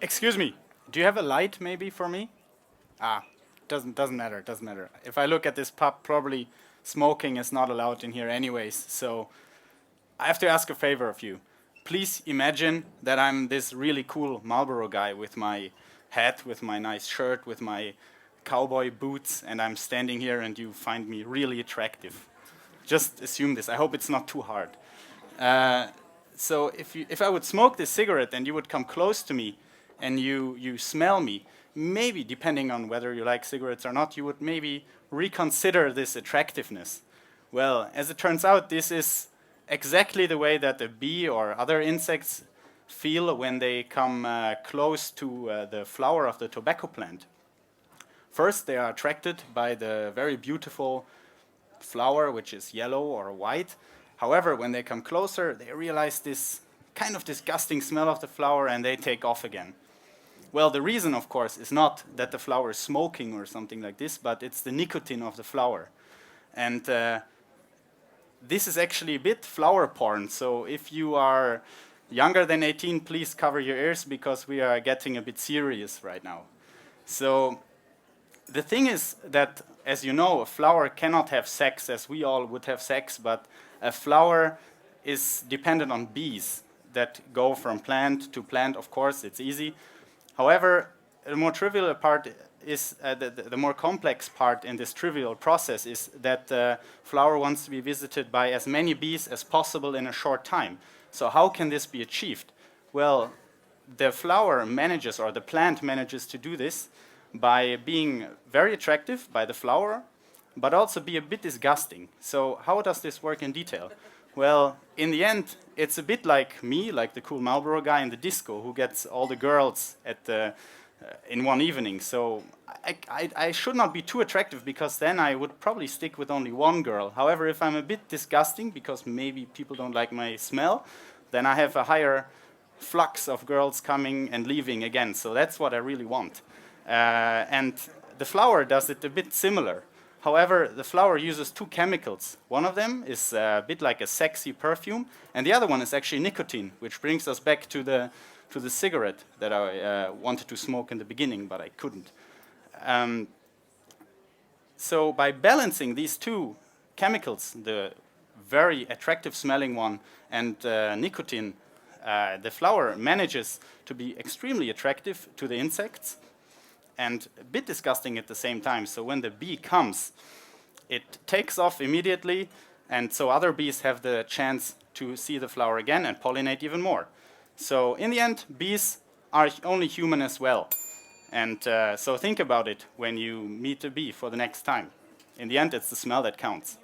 Excuse me, do you have a light maybe for me? Ah, doesn't matter, doesn't matter. If I look at this pub, probably smoking is not allowed in here anyways, so I have to ask a favor of you. Please imagine that I'm this really cool Marlboro guy with my hat, with my nice shirt, with my cowboy boots, and I'm standing here and you find me really attractive. Just assume this. I hope it's not too hard. So if I would smoke this cigarette and you would come close to me and you smell me, maybe, depending on whether you like cigarettes or not, you would maybe reconsider this attractiveness. Well, as it turns out, this is exactly the way that a bee or other insects feel when they come close to the flower of the tobacco plant. First, they are attracted by the very beautiful flower, which is yellow or white. However, when they come closer, they realize this kind of disgusting smell of the flower and they take off again. Well, the reason, of course, is not that the flower is smoking or something like this, but it's the nicotine of the flower. And this is actually a bit flower porn, so if you are younger than 18, please cover your ears because we are getting a bit serious right now. So the thing is that, as you know, a flower cannot have sex as we all would have sex, but a flower is dependent on bees that go from plant to plant. Of course, it's easy. However, the more trivial part is, the more complex part in this trivial process is that the flower wants to be visited by as many bees as possible in a short time. So how can this be achieved? Well, the flower manages, or the plant manages to do this by being very attractive by the flower, but also be a bit disgusting. So how does this work in detail? Well, in the end, it's a bit like me, like the cool Marlboro guy in the disco who gets all the girls at the, in one evening. So I should not be too attractive because then I would probably stick with only one girl. However, if I'm a bit disgusting because maybe people don't like my smell, then I have a higher flux of girls coming and leaving again. So that's what I really want. And the flower does it a bit similar. However, the flower uses two chemicals. One of them is a bit like a sexy perfume, and the other one is actually nicotine, which brings us back to the cigarette that I wanted to smoke in the beginning, but I couldn't. So by balancing these two chemicals, the very attractive smelling one and nicotine, the flower manages to be extremely attractive to the insects and a bit disgusting at the same time. So when the bee comes, it takes off immediately, and so other bees have the chance to see the flower again and pollinate even more. So in the end, bees are only human as well. And so think about it when you meet a bee for the next time. In the end, it's the smell that counts.